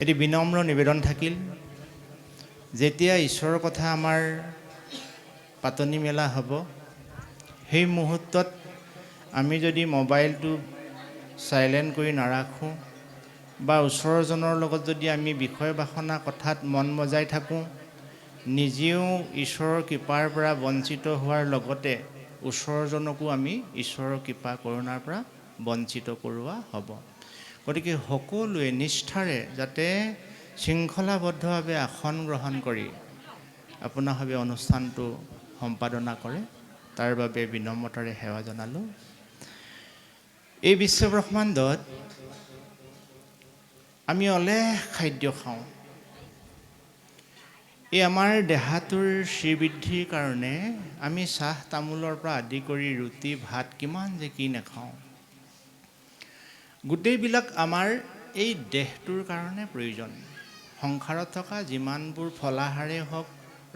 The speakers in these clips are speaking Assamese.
এটি বিনম্ৰ নিবেদন থাকিল, যেতিয়া ঈশ্বৰৰ কথা আমাৰ পাতনি মেলা হ'ব, সেই মুহূৰ্তত আমি যদি মোবাইলটো চাইলেণ্ট কৰি নাৰাখোঁ বা ওচৰজনৰ লগত যদি আমি বিষয় বাসনা কথাত মন মজাই থাকোঁ, নিজেও ঈশ্বৰৰ কৃপাৰ পৰা বঞ্চিত হোৱাৰ লগতে ওচৰজনকো আমি ঈশ্বৰৰ কৃপা কৰোণাৰ পৰা বঞ্চিত কৰোৱা হ'ব। গতিকে সকলোৱে নিষ্ঠাৰে যাতে শৃংখলাবদ্ধভাৱে আসন গ্ৰহণ কৰি আপোনাভাৱে অনুষ্ঠানটো সম্পাদনা কৰে, তাৰ বাবে বিনম্ৰতাৰে সেৱা জনালোঁ। এই বিশ্বব্ৰহ্মাণ্ডত আমি অলেখ খাদ্য খাওঁ। এই আমাৰ দেহাটোৰ শ্ৰীবৃদ্ধিৰ কাৰণে আমি চাহ তামোলৰ পৰা আদি কৰি ৰুটি ভাত কিমান যে কি নাখাওঁ। গোটেইবিলাক আমাৰ এই দেহটোৰ কাৰণে প্ৰয়োজন। সংসাৰত থকা যিমানবোৰ ফলাহাৰেই হওক,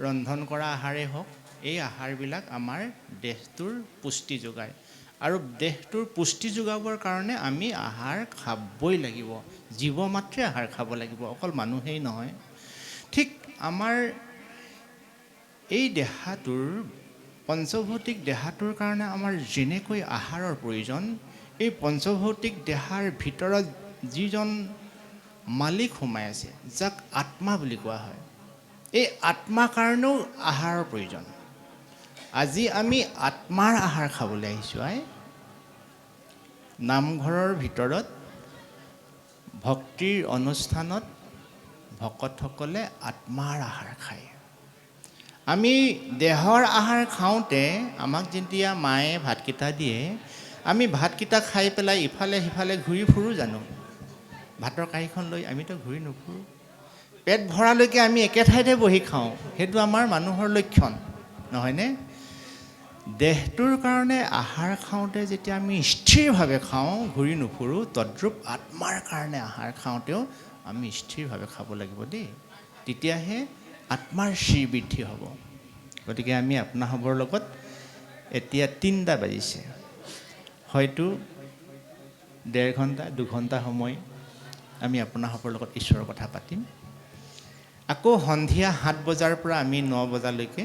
ৰন্ধন কৰা আহাৰেই হওক, এই আহাৰবিলাক আমাৰ দেহটোৰ পুষ্টি যোগায়। আৰু দেহটোৰ পুষ্টি যোগাবৰ কাৰণে আমি আহাৰ খাবই লাগিব। জীৱ মাত্ৰে আহাৰ খাব লাগিব, অকল মানুহেই নহয়। ঠিক আমাৰ এই দেহাটোৰ পঞ্চভৌতিক দেহাটোৰ কাৰণে আমাৰ যেনেকৈ আহাৰৰ প্ৰয়োজন, এই পঞ্চভৌতিক দেহাৰ ভিতৰত যিজন মালিক সোমাই আছে, যাক আত্মা বুলি কোৱা হয়, এই আত্মাৰ কাৰণেও আহাৰৰ প্ৰয়োজন। আজি আমি আত্মাৰ আহাৰ খাবলৈ আহিছোঁ। নামঘৰৰ ভিতৰত ভক্তিৰ অনুষ্ঠানত ভকতসকলে আত্মাৰ আহাৰ খায়। আমি দেহৰ আহাৰ খাওঁতে আমাক যেতিয়া মায়ে ভাতকেইটা দিয়ে, আমি ভাতকেইটা খাই পেলাই ইফালে সিফালে ঘূৰি ফুৰোঁ জানো? ভাতৰ কাঁহীখন লৈ আমিতো ঘূৰি নুফুৰোঁ। পেট ভৰালৈকে আমি একে ঠাইতে বহি খাওঁ। সেইটো আমাৰ মানুহৰ লক্ষণ, নহয়নে? দেহটোৰ কাৰণে আহাৰ খাওঁতে যেতিয়া আমি স্থিৰভাৱে খাওঁ, ঘূৰি নুফুৰোঁ, তদ্ৰূপ আত্মাৰ কাৰণে আহাৰ খাওঁতেও আমি স্থিৰভাৱে খাব লাগিব দেই। তেতিয়াহে আত্মাৰ শ্ৰীবৃদ্ধি হ'ব। গতিকে আমি আপোনাসৱৰ লগত এতিয়া 3টা বাজিছে, হয়তো 1.5 ঘণ্টা 2 ঘণ্টা সময় আমি আপোনাসৱৰ লগত ঈশ্বৰৰ কথা পাতিম। আকৌ সন্ধিয়া 7 বজাৰ পৰা আমি 9 বজালৈকে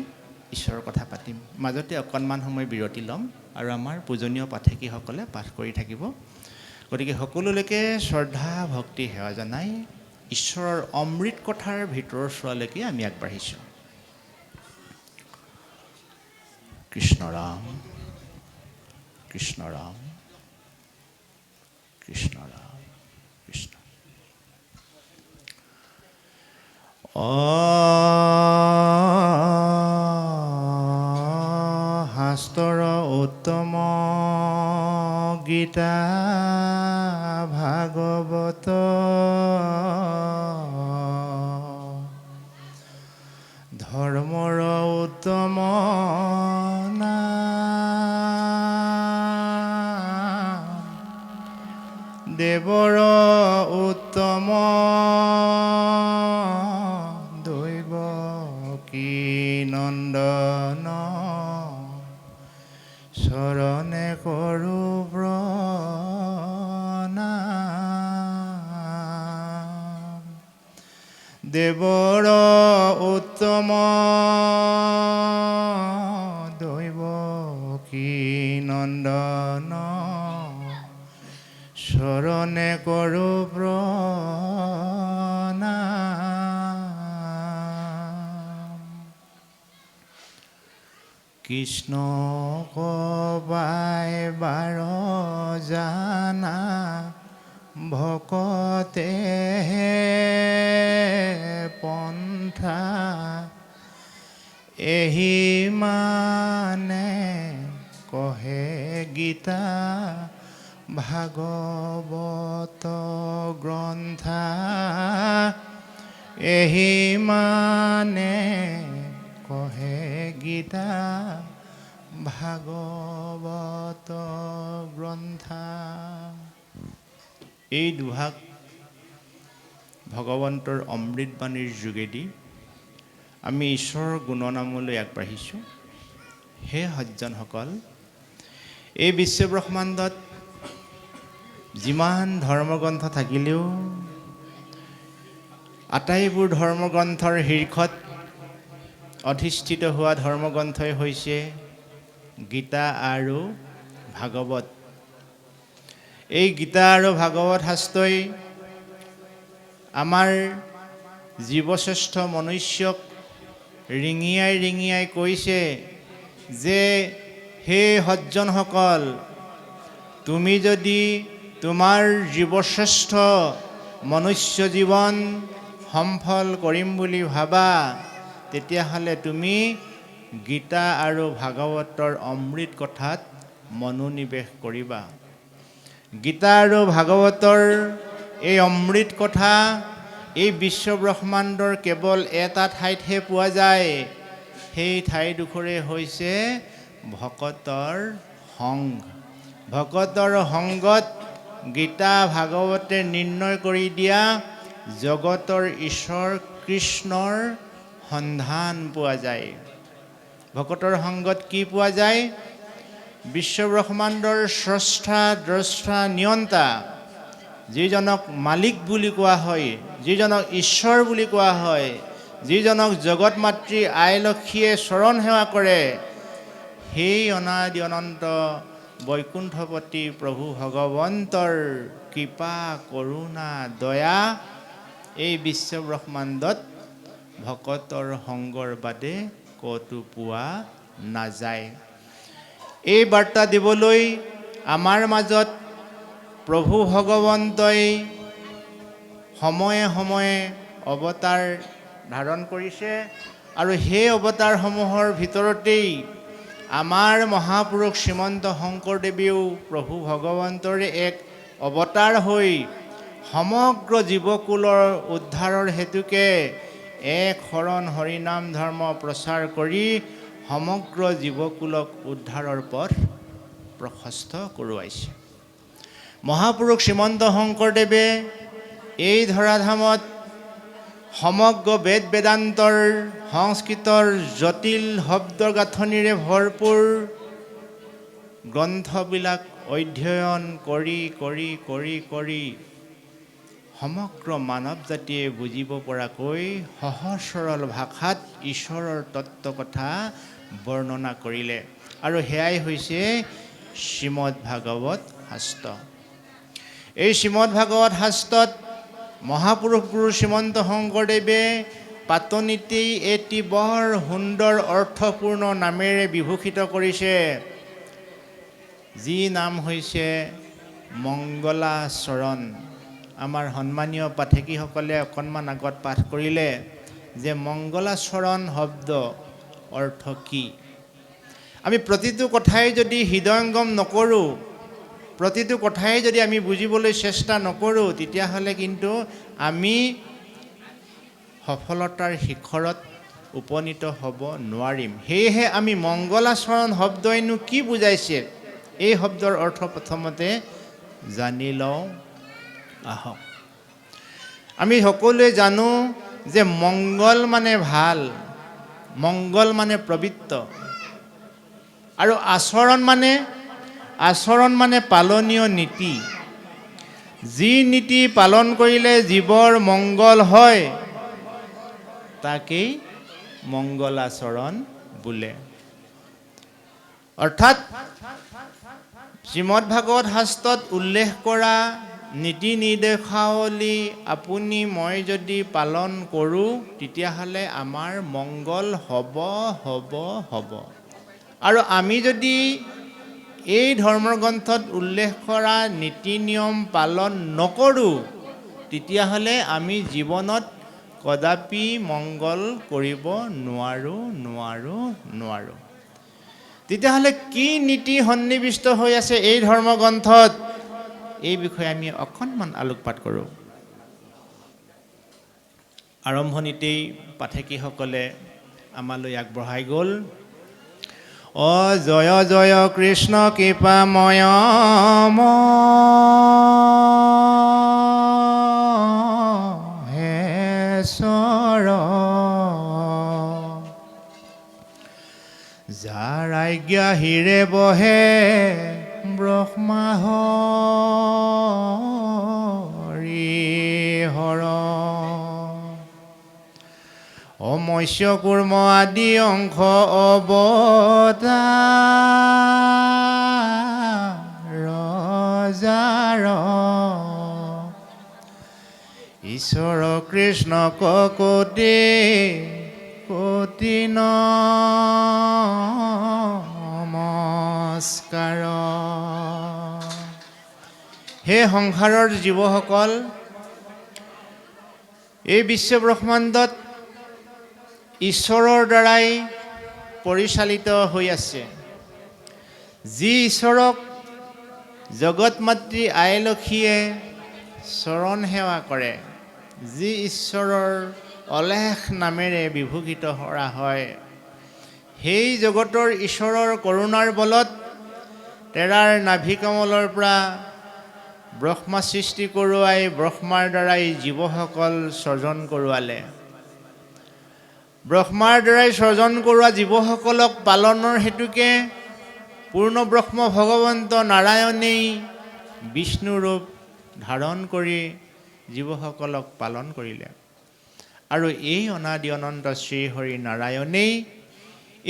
ঈশ্বৰৰ কথা পাতিম। মাজতে অকণমান সময় বিৰতি ল'ম আৰু আমাৰ পূজনীয় পাঠকীসকলে পাঠ কৰি থাকিব। গতিকে সকলোলৈকে শ্ৰদ্ধা ভক্তি সেৱা জনাই ঈশ্বৰৰ অমৃত কথাৰ ভিতৰৰ চোৱালৈকে আমি আগবাঢ়িছোঁ। কৃষ্ণ ৰাম কৃষ্ণ ৰাম কৃষ্ণ ৰাম কৃষ্ণ। শাস্ত্ৰৰ উত্তম গীতা ভাগৱত ধৰ্মৰ উত্তম দেৱৰ উত্তম দৈৱ কী নন্দন চৰণে কৰোঁ প্ৰণাম। দেৱৰ উত্তম দৈৱ কী নন্দন চৰণে কৰোঁ প্ৰণাম। কৃষ্ণ কবাই বাৰ জানা ভকতে পন্থা এহি মানে কহে গীতা ভাগৱত গ্ৰন্থা এহি মানে কহে গীতা ভাগৱত গ্ৰন্থা। এই দুভাগ ভগৱন্তৰ অমৃতবাণীৰ যোগেদি আমি ঈশ্বৰৰ গুণনামলৈ আগবাঢ়িছোঁ। হে সজ্জনসকল, এই বিশ্বব্ৰহ্মাণ্ডত যিমান ধৰ্মগ্ৰন্থ থাকিলেও আটাইবোৰ ধৰ্মগ্ৰন্থৰ শীৰ্ষত অধিষ্ঠিত হোৱা ধৰ্মগ্ৰন্থই হৈছে গীতা আৰু ভাগৱত। এই গীতা আৰু ভাগৱত শাস্ত্ৰই আমাৰ জীৱশ্ৰেষ্ঠ মনুষ্যক ৰিঙিয়াই ৰিঙিয়াই কৈছে যে হে সজ্জনসকল, তুমি যদি তোমাৰ জীৱশ্ৰেষ্ঠ মনুষ্য জীৱন সফল কৰিম বুলি ভাবা, তেতিয়াহ'লে তুমি গীতা আৰু ভাগৱতৰ অমৃত কথাত মনোনিৱেশ কৰিবা। গীতা আৰু ভাগৱতৰ এই অমৃত কথা এই বিশ্বব্ৰহ্মাণ্ডৰ কেৱল এটা ঠাইতহে পোৱা যায়। সেই ঠাইডোখৰে হৈছে ভকতৰ সংঘ। ভকতৰ সংগত গীতা ভাগৱতে নিৰ্ণয় কৰি দিয়া জগতৰ ঈশ্বৰ কৃষ্ণৰ সন্ধান পোৱা যায়। ভকতৰ সংগত কি পোৱা যায়? বিশ্বব্ৰহ্মাণ্ডৰ স্ৰষ্টা দ্ৰষ্টা নিয়ন্তা, যিজনক মালিক বুলি কোৱা হয়, যিজনক ঈশ্বৰ বুলি কোৱা হয়, যিজনক জগত মাতৃ আই লক্ষ্মীয়ে চৰণ সেৱা কৰে, সেই অনাদি অনন্ত বৈকুণ্ঠপতি প্ৰভু ভগৱন্তৰ কৃপা কৰোণা দয়া এই বিশ্বব্ৰহ্মাণ্ডত ভকতৰ সংগৰ বাদে ক'তো পোৱা নাযায়। এই বাৰ্তা দিবলৈ আমাৰ মাজত প্ৰভু ভগৱন্তই সময়ে সময়ে অৱতাৰ ধাৰণ কৰিছে আৰু সেই অৱতাৰসমূহৰ ভিতৰতেই আমাৰ মহাপুৰুষ শ্ৰীমন্ত শংকৰদেৱেও প্ৰভু ভগৱন্তৰে এক অৱতাৰ হৈ সমগ্ৰ জীৱকুলৰ উদ্ধাৰৰ হেতুকে এক শৰণ হৰিনাম ধৰ্ম প্ৰচাৰ কৰি সমগ্ৰ জীৱকুলক উদ্ধাৰৰ পথ প্ৰশস্ত কৰোৱাইছে। মহাপুৰুষ শ্ৰীমন্ত শংকৰদেৱে এই ধৰাধামত সমগ্ৰ বেদ বেদান্তৰ সংস্কৃতৰ জটিল শব্দ গাঁথনিৰে ভৰপূৰ গ্ৰন্থবিলাক অধ্যয়ন কৰি কৰি কৰি কৰি সমগ্ৰ মানৱ জাতিয়ে বুজিব পৰাকৈ সহজ সৰল ভাষাত ঈশ্বৰৰ তত্ত্ব কথা বৰ্ণনা কৰিলে, আৰু সেয়াই হৈছে শ্ৰীমদ ভাগৱত শাস্ত্ৰ। এই শ্ৰীমদ ভাগৱত শাস্ত্ৰত মহাপুৰুষ গুৰু শ্ৰীমন্ত শংকৰদেৱে পাতনিতেই এটি বৰ সুন্দৰ অৰ্থপূৰ্ণ নামেৰে বিভূষিত কৰিছে, যি নাম হৈছে মংগলাচৰণ। আমাৰ সন্মানীয় পাঠকীসকলে অকণমান আগত পাঠ কৰিলে যে মংগলাচৰণ শব্দ অৰ্থ কি। আমি প্ৰতিটো কথাই যদি হৃদয়ংগম নকৰোঁ, প্ৰতিটো কথাই যদি আমি বুজিবলৈ চেষ্টা নকৰোঁ, তেতিয়াহ'লে কিন্তু আমি সফলতাৰ শিখৰত উপনীত হ'ব নোৱাৰিম। সেয়েহে আমি মংগলাচৰণ শব্দইনো কি বুজাইছে, এই শব্দৰ অৰ্থ প্ৰথমতে জানি লওঁ আহক। আমি সকলোৱে জানো যে মংগল মানে ভাল, মংগল মানে পবিত্ৰ, আৰু আচৰণ মানে পালনীয় নীতি। যি নীতি পালন কৰিলে জীৱৰ মংগল হয় তাকেই মংগলাচৰণ বোলে। অৰ্থাৎ শ্ৰীমদ ভাগৱত শাস্ত্ৰত উল্লেখ কৰা নীতি নিৰ্দেশাৱলী আপুনি মই যদি পালন কৰোঁ, তেতিয়াহ'লে আমাৰ মংগল হ'ব। আৰু আমি যদি এই ধৰ্মগ্ৰন্থত উল্লেখ কৰা নীতি নিয়ম পালন নকৰোঁ, তেতিয়াহ'লে আমি জীৱনত কদাপি মংগল কৰিব নোৱাৰোঁ। তেতিয়াহ'লে কি নীতি সন্নিৱিষ্ট হৈ আছে এই ধৰ্মগ্ৰন্থত, এই বিষয়ে আমি অকণমান আলোকপাত কৰোঁ। আৰম্ভণিতেই পাঠকীসকলে আমালৈ আগবঢ়াই গ'ল, জয় জয় কৃষ্ণ কৃপাময় মহেশ্বৰ, যাৰ আজ্ঞা হিৰে বহে ব্ৰহ্মা হৰি হৰ। মৎস্য কুৰ্ম আদি অংশ অৱতাৰ ৰজাৰ ঈশ্বৰ কৃষ্ণ কোটি কোটি নমস্কাৰ। হে সংসাৰৰ জীৱসকল, এই বিশ্ব ব্ৰহ্মাণ্ডত ঈশ্বৰৰ দ্বাৰাই পৰিচালিত হৈ আছে। যি ঈশ্বৰক জগত মাতৃ আই লক্ষীয়ে চৰণ সেৱা কৰে, যি ঈশ্বৰৰ অলেখ নামেৰে বিভূষিত কৰা হয়, সেই জগতৰ ঈশ্বৰৰ কৰোণাৰ বলত তেৰাৰ নাভিকমলৰ পৰা ব্ৰহ্মা সৃষ্টি কৰোৱাই ব্ৰহ্মাৰ দ্বাৰাই জীৱসকল সৰ্জন কৰোৱালে। ব্ৰহ্মাৰ দ্বাৰাই সৰ্জন কৰোৱা জীৱসকলক পালনৰ হেতুকে পূৰ্ণ ব্ৰহ্ম ভগৱন্ত নাৰায়ণেই বিষ্ণু ৰূপ ধাৰণ কৰি জীৱসকলক পালন কৰিলে। আৰু এই অনাদি অনন্ত শ্ৰীহৰি নাৰায়ণেই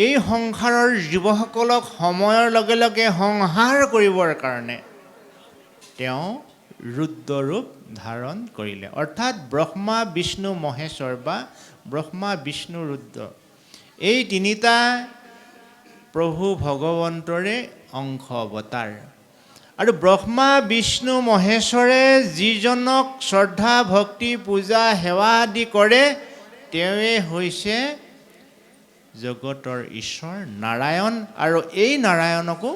এই সংসাৰৰ জীৱসকলক সময়ৰ লগে লগে সংহাৰ কৰিবৰ কাৰণে তেওঁ ৰুদ্ৰৰূপ ধাৰণ কৰিলে। অৰ্থাৎ ব্ৰহ্মা বিষ্ণু মহেশ্বৰ বা ব্ৰহ্মা বিষ্ণু ৰুদ্ৰ, এই তিনিটা প্ৰভু ভগৱন্তৰে অংশ অৱতাৰ। আৰু ব্ৰহ্মা বিষ্ণু মহেশ্বৰে যিজনক শ্ৰদ্ধা ভক্তি পূজা সেৱা আদি কৰে, তেওঁৱে হৈছে জগতৰ ঈশ্বৰ নাৰায়ণ। আৰু এই নাৰায়ণকো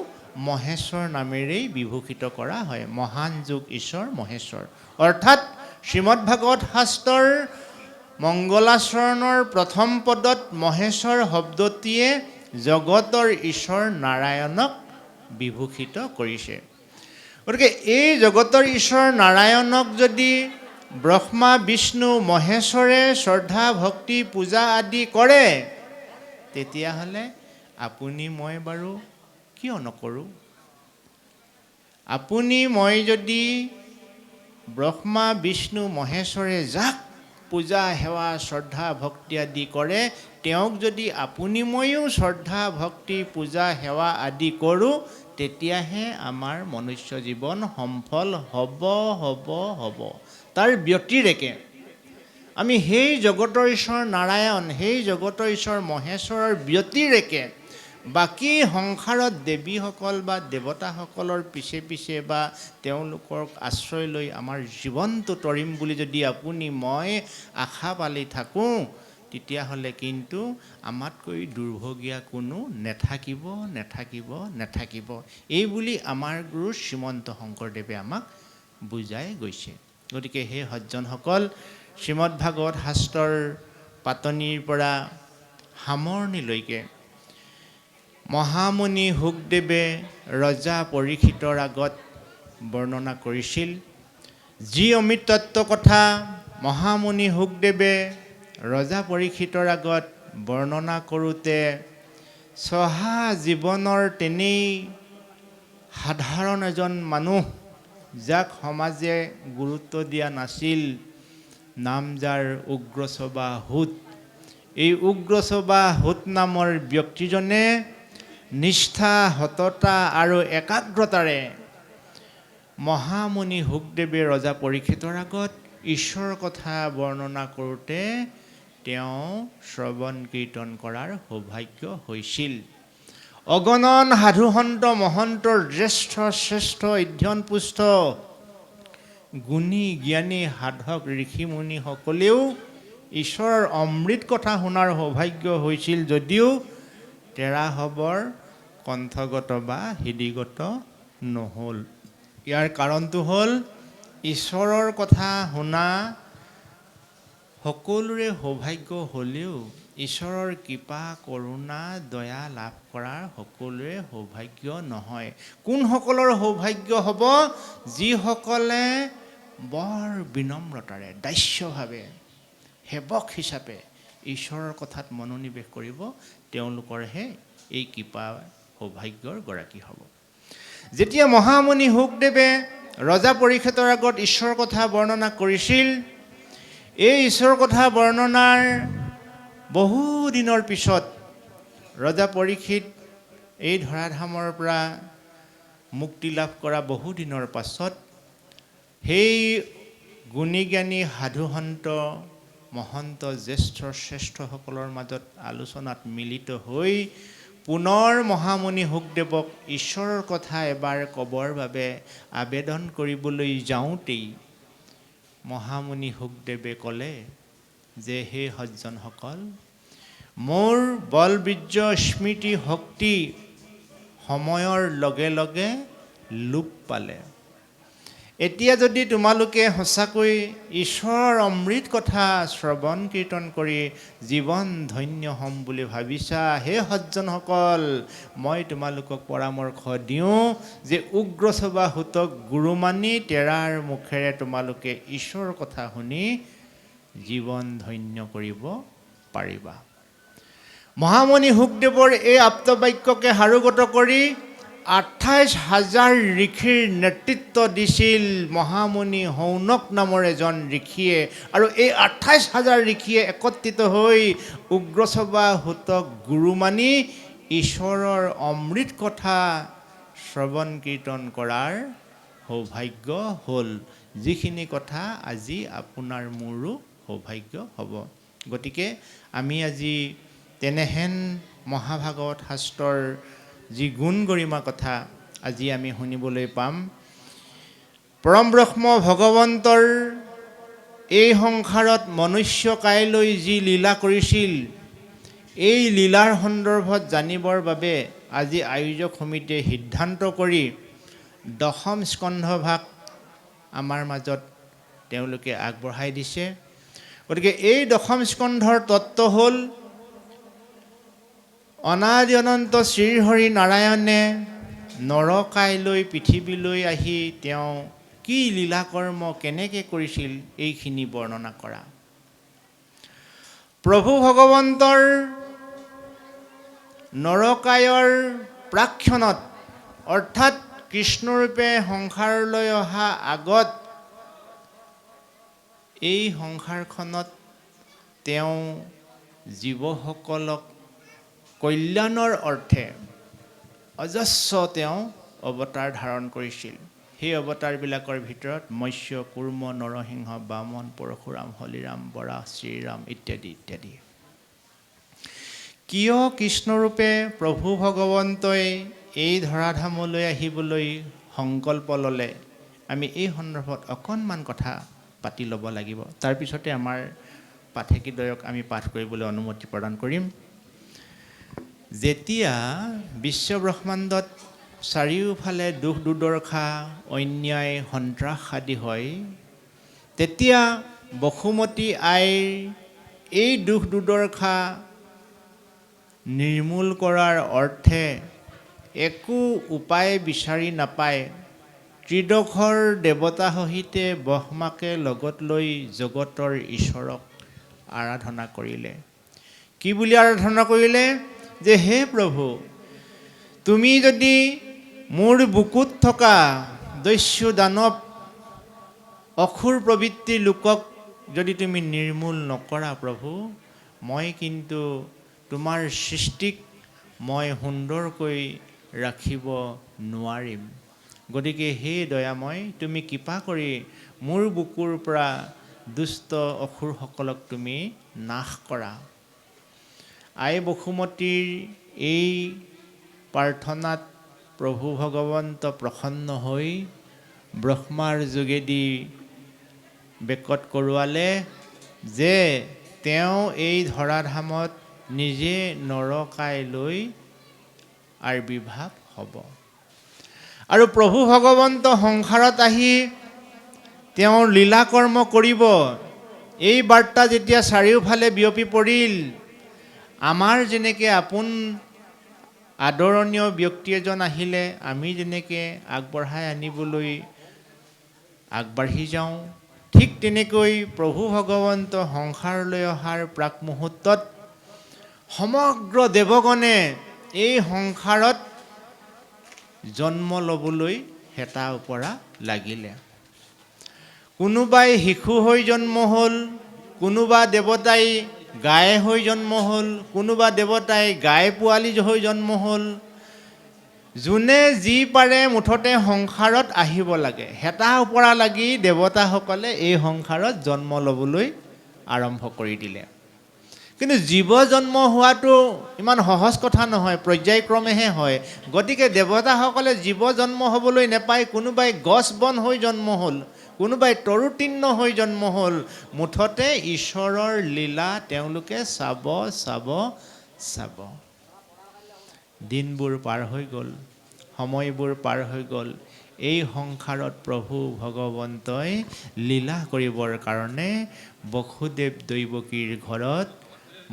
মহেশ্বৰ নামেৰেই বিভূষিত কৰা হয়। মহান যোগ ঈশ্বৰ মহেশ্বৰ। অৰ্থাৎ শ্ৰীমদ ভাগৱত শাস্ত্ৰৰ মংগলাচৰণৰ প্ৰথম পদত মহেশ্বৰ শব্দটিয়ে জগতৰ ঈশ্বৰ নাৰায়ণক বিভূষিত কৰিছে। গতিকে এই জগতৰ ঈশ্বৰ নাৰায়ণক যদি ব্ৰহ্মা বিষ্ণু মহেশ্বৰে শ্ৰদ্ধা ভক্তি পূজা আদি কৰে, তেতিয়াহ'লে আপুনি মই বাৰু কিয় নকৰোঁ? আপুনি মই যদি ব্ৰহ্মা বিষ্ণু মহেশ্বৰে যাক পূজা সেৱা শ্ৰদ্ধা ভক্তি আদি কৰে, তেওঁক যদি আপুনি ময়ো শ্ৰদ্ধা ভক্তি পূজা সেৱা আদি কৰোঁ, তেতিয়াহে আমাৰ মনুষ্য জীৱন সফল হ'ব। তাৰ ব্যতিৰেকে আমি সেই জগতৰ ঈশ্বৰ নাৰায়ণ, সেই জগতৰ ঈশ্বৰ মহেশ্বৰৰ ব্যতিৰেকে বাকী সংসাৰত দেৱীসকল বা দেৱতাসকলৰ পিছে পিছে বা তেওঁলোকৰ আশ্ৰয় লৈ আমাৰ জীৱনটো তৰিম বুলি যদি আপুনি মই আশা পালি থাকোঁ, তেতিয়াহ'লে কিন্তু আমাতকৈ দুৰ্ভগীয়া কোনো নেথাকিব। এই বুলি আমাৰ গুৰু শ্ৰীমন্ত শংকৰদেৱে আমাক বুজাই গৈছে। গতিকে সেই সজ্জনসকল, শ্ৰীমদ ভাগৱত শাস্ত্ৰৰ পাতনিৰ পৰা সামৰণিলৈকে মহামুনি শুকদেৱে ৰজা পৰীক্ষিতৰ আগত বৰ্ণনা কৰিছিল। যি অমৃত তত্ত্ব কথা মহামুনি শুকদেৱে ৰজা পৰীক্ষিতৰ আগত বৰ্ণনা কৰোঁতে চহা জীৱনৰ তেনেই সাধাৰণ এজন মানুহ, যাক সমাজে গুৰুত্ব দিয়া নাছিল, নাম যাৰ উগ্ৰচবা হোত, এই উগ্ৰচবা হোত নামৰ ব্যক্তিজনে নিষ্ঠা সততা আৰু একাগ্ৰতাৰে মহামুনি শুকদেৱে ৰজা পৰীক্ষিতৰ আগত ঈশ্বৰৰ কথা বৰ্ণনা কৰোঁতে তেওঁ শ্ৰৱণ কীৰ্তন কৰাৰ সৌভাগ্য হৈছিল। অগণন সাধুসন্ত মহন্তৰ জ্যেষ্ঠ শ্ৰেষ্ঠ অধ্যয়নপুষ্ট গুণী জ্ঞানী সাধক ঋষিমুনিসকলেও ঈশ্বৰৰ অমৃত কথা শুনাৰ সৌভাগ্য হৈছিল যদিও তেৰাসৱৰ কণ্ঠগত বা হৃদিগত নহ'ল। ইয়াৰ কাৰণটো হ'ল, ঈশ্বৰৰ কথা শুনা সকলোৰে সৌভাগ্য হ'লেও ঈশ্বৰৰ কৃপা কৰোণা দয়া লাভ কৰাৰ সকলোৰে সৌভাগ্য নহয়। কোনসকলৰ সৌভাগ্য হ'ব? যিসকলে বৰ বিনম্ৰতাৰে দাস্যভাৱে সেৱক হিচাপে ঈশ্বৰৰ কথাত মনোনিৱেশ কৰিব, তেওঁলোকৰহে এই কৃপা সৌভাগ্যৰ গৰাকী হ'ব। যেতিয়া মহামুনি শুকদেৱে ৰজা পৰীক্ষিতৰ আগত ঈশ্বৰৰ কথা বৰ্ণনা কৰিছিল, এই ঈশ্বৰৰ কথা বৰ্ণনাৰ বহু দিনৰ পিছত ৰজা পৰীক্ষিত এই ধৰাধামৰ পৰা মুক্তি লাভ কৰা বহু দিনৰ পাছত সেই গুণীজ্ঞানী সাধুসন্ত মহন্ত জ্যেষ্ঠ শ্ৰেষ্ঠসকলৰ মাজত আলোচনাত মিলিত হৈ পুনৰ মহামুনি শুকদেৱক ঈশ্বৰৰ কথা এবাৰ ক'বৰ বাবে আবেদন কৰিবলৈ যাওঁতেই মহামুনি শুকদেৱে ক'লে যে হে সজ্জনসকল, মোৰ বল বীৰ্য স্মৃতি শক্তি সময়ৰ লগে লগে লোপ পালে। এতিয়া যদি তোমালোকে সঁচাকৈ ঈশ্বৰৰ অমৃত কথা শ্ৰৱণ কীৰ্তন কৰি জীৱন ধন্য হ'ম বুলি ভাবিছা, হে সজ্জনসকল, মই তোমালোকক পৰামৰ্শ দিওঁ যে উগ্ৰসভা হুতক গুৰু মানি তেৰাৰ মুখেৰে তোমালোকে ঈশ্বৰৰ কথা শুনি জীৱন ধন্য কৰিব পাৰিবা। মহামুনি শুকদেৱৰ এই আপ্তবাক্যকে সাৰোগত কৰি 28,000 ঋষিৰ নেতৃত্ব দিছিল মহামুনি সৌনক নামৰ এজন ঋষিয়ে। আৰু এই 28,000 ঋষিয়ে একত্ৰিত হৈ উগ্ৰসভা হুতক গুৰু মানি ঈশ্বৰৰ অমৃত কথা শ্ৰৱণ কীৰ্তন কৰাৰ সৌভাগ্য হ'ল, যিখিনি কথা আজি আপোনাৰ মোৰো সৌভাগ্য হ'ব। গতিকে আমি আজি তেনেহেন মহাভাগৱত শাস্ত্ৰৰ যি গুণ গৰিমা কথা আজি আমি শুনিবলৈ পাম। পৰম ব্ৰহ্ম ভগৱন্তৰ এই সংসাৰত মনুষ্যকাইলৈ যি লীলা কৰিছিল, এই লীলাৰ সন্দৰ্ভত জানিবৰ বাবে আজি আয়োজক সমিতিয়ে সিদ্ধান্ত কৰি দশম স্কন্ধভাগ আমাৰ মাজত তেওঁলোকে আগবঢ়াই দিছে। গতিকে এই দশম স্কন্ধৰ তত্ত্ব হ'ল, অনাদি অনন্ত শ্ৰীহৰি নাৰায়ণে নৰকাইলৈ পৃথিৱীলৈ আহি তেওঁ কি লীলাকৰ্ম কেনেকৈ কৰিছিল এইখিনি বৰ্ণনা কৰা। প্ৰভু ভগৱন্তৰ নৰকায়ৰ প্ৰাক্ষণত অৰ্থাৎ কৃষ্ণৰূপে সংসাৰলৈ অহা আগত এই সংসাৰখনত তেওঁ জীৱসকলক কল্যাণৰ অৰ্থে অজস্ৰ তেওঁ অৱতাৰ ধাৰণ কৰিছিল। সেই অৱতাৰবিলাকৰ ভিতৰত মৎস্য, কুৰ্ম, নৰসিংহ, বামন, পৰশুৰাম, হলিৰাম, বৰাহ, শ্ৰীৰাম ইত্যাদি ইত্যাদি। কিয় কৃষ্ণৰূপে প্ৰভু ভগৱন্তই এই ধৰাধামলৈ আহিবলৈ সংকল্প ল'লে, আমি এই সন্দৰ্ভত অকণমান কথা পাতি ল'ব লাগিব। তাৰপিছতে আমাৰ পাঠকদ্বয়ক আমি পাঠ কৰিবলৈ অনুমতি প্ৰদান কৰিম। যেতিয়া বিশ্বব্ৰহ্মাণ্ডত চাৰিওফালে দুখ দুৰ্দশা, অন্যায়, সন্ত্ৰাস আদি হয়, তেতিয়া বসুমতী আইৰ এই দুখ দুৰ্দশা নিৰ্মূল কৰাৰ অৰ্থে একো উপায় বিচাৰি নাপায় ত্ৰিদশৰ দেৱতা সহিতে ব্ৰহ্মাকে লগত লৈ জগতৰ ঈশ্বৰক আৰাধনা কৰিলে। কি বুলি আৰাধনা কৰিলে? যে হে প্ৰভু, তুমি যদি মোৰ বুকুত থকা দস্যু দানৱ অসুৰ প্ৰবৃত্তিৰ লোকক যদি তুমি নিৰ্মূল নকৰা প্ৰভু, মই কিন্তু তোমাৰ সৃষ্টিক মই সুন্দৰকৈ ৰাখিব নোৱাৰিম। গতিকে হে দয়াময়, তুমি কৃপা কৰি মোৰ বুকুৰ পৰা দুষ্ট অসুৰসকলক তুমি নাশ কৰা। আই বসুমতীৰ এই প্ৰাৰ্থনাত প্ৰভু ভগৱন্ত প্ৰসন্ন হৈ ব্ৰহ্মাৰ যোগেদি বেকত কৰোৱালে যে তেওঁ এই ধৰাধামত নিজে নৰকাইলৈ আবিৰ্ভাৱ হ'ব। আৰু প্ৰভু ভগৱন্ত সংসাৰত আহি তেওঁৰ লীলাকৰ্ম কৰিব, এই বাৰ্তা যেতিয়া চাৰিওফালে বিয়পি পৰিল, আমাৰ যেনেকৈ আপোন আদৰণীয় ব্যক্তি এজন আহিলে আমি যেনেকৈ আগবঢ়াই আনিবলৈ আগবাঢ়ি যাওঁ, ঠিক তেনেকৈ প্ৰভু ভগৱন্ত সংসাৰলৈ অহাৰ প্ৰাক মুহূৰ্তত সমগ্ৰ দেৱগণে এই সংসাৰত জন্ম ল'বলৈ হেতা উপৰা লাগিলে। কোনোবাই শিশু হৈ জন্ম হ'ল, কোনোবা দেৱতাই গাই হৈ জন্ম হ'ল, কোনোবা দেৱতাই গাই পোৱালি হৈ জন্ম হ'ল। যোনে যি পাৰে মুঠতে সংসাৰত আহিব লাগে। হেতা ওপৰা লাগি দেৱতাসকলে এই সংসাৰত জন্ম ল'বলৈ আৰম্ভ কৰি দিলে। কিন্তু জীৱ জন্ম হোৱাটো ইমান সহজ কথা নহয়, পৰ্যায়ক্ৰমেহে হয়। গতিকে দেৱতাসকলে জীৱ জন্ম হ'বলৈ নেপায়, কোনোবাই গছ বন হৈ জন্ম হ'ল, কোনোবাই তৰুতীৰ্ণ হৈ জন্ম হ'ল। মুঠতে ঈশ্বৰৰ লীলা তেওঁলোকে চাব। দিনবোৰ পাৰ হৈ গ'ল, সময়বোৰ পাৰ হৈ গ'ল। এই সংসাৰত প্ৰভু ভগৱন্তই লীলা কৰিবৰ কাৰণে বসুদেৱ দৈৱকীৰ ঘৰত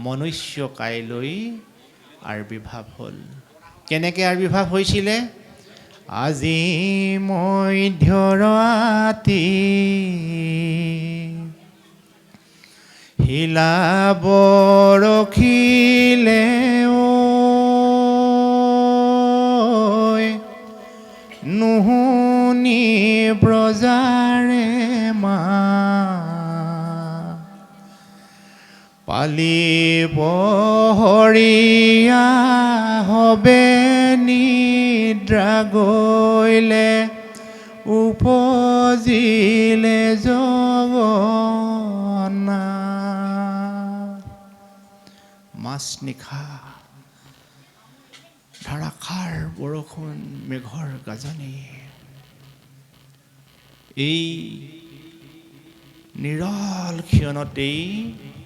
মনুষ্য কাইলৈ আবিৰ্ভাৱ হ'ল। কেনেকৈ আবিৰ্ভাৱ হৈছিলে? আজি মধ্যৰাতি শিলা বৰশিলে নুশুনি ব্ৰজাৰে মা, পালি পহৰীয়া হবে নিদ্ৰা গৈলে, উপজিলে জগন্নাথ। মাছ নিশা ধাৰাসাৰ বৰষুণ, মেঘৰ গাজনি। এই নিৰল ক্ষণতেই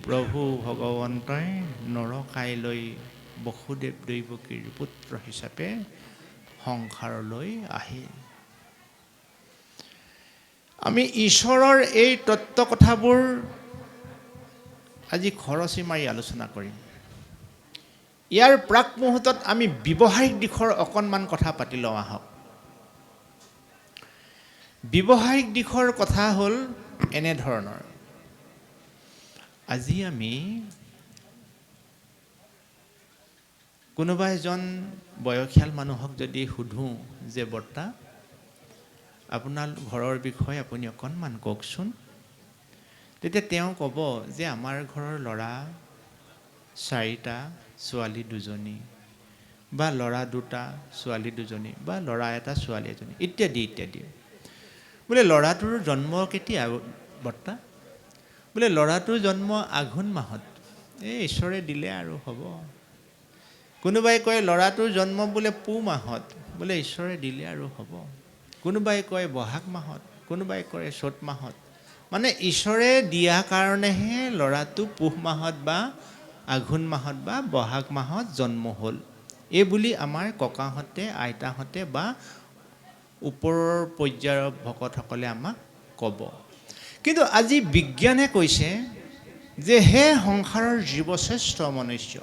প্ৰভু ভগৱন্তই নৰকাইলৈ বসুদেৱ দৈৱকীৰ পুত্ৰ হিচাপে সংসাৰলৈ আহিল। আমি ঈশ্বৰৰ এই তত্ত্ব কথাবোৰ আজি খৰচি মাৰি আলোচনা কৰিম। ইয়াৰ প্ৰাক মুহূৰ্তত আমি ব্যৱহাৰিক দিশৰ অকণমান কথা পাতি লওঁ আহক। ব্যৱহাৰিক দিশৰ কথা হ'ল এনেধৰণৰ। আজি আমি কোনোবা এজন বয়সীয়াল মানুহক যদি সোধোঁ যে বৰ্তা, আপোনাৰ ঘৰৰ বিষয়ে আপুনি অকণমান কওকচোন, তেতিয়া তেওঁ ক'ব যে আমাৰ ঘৰৰ ল'ৰা 4টা, ছোৱালী 2জনী, বা ল'ৰা 2টা, ছোৱালী 2জনী, বা ল'ৰা 1টা, ছোৱালী 1জনী, ইত্যাদি ইত্যাদি। বোলে ল'ৰাটোৰ জন্ম কেতিয়া বৰ্তা? বোলে ল'ৰাটোৰ জন্ম আঘোণ মাহত। এই ঈশ্বৰে দিলে আৰু হ'ব। কোনোবাই কয় ল'ৰাটোৰ জন্ম বোলে পুহ মাহত। বোলে ঈশ্বৰে দিলে আৰু হ'ব। কোনোবাই কয় বহাগ মাহত, কোনোবাই কয় চ'ত মাহত। মানে ঈশ্বৰে দিয়া কাৰণেহে ল'ৰাটো পুহ মাহত বা আঘোণ মাহত বা বহাগ মাহত জন্ম হ'ল। এই বুলি আমাৰ ককাহঁতে, আইতাহঁতে বা ওপৰৰ পৰ্যায়ৰ ভকতসকলে আমাক ক'ব। কিন্তু আজি বিজ্ঞানে কৈছে যে হে সংসাৰৰ জীৱশ্ৰেষ্ঠ মনুষ্য,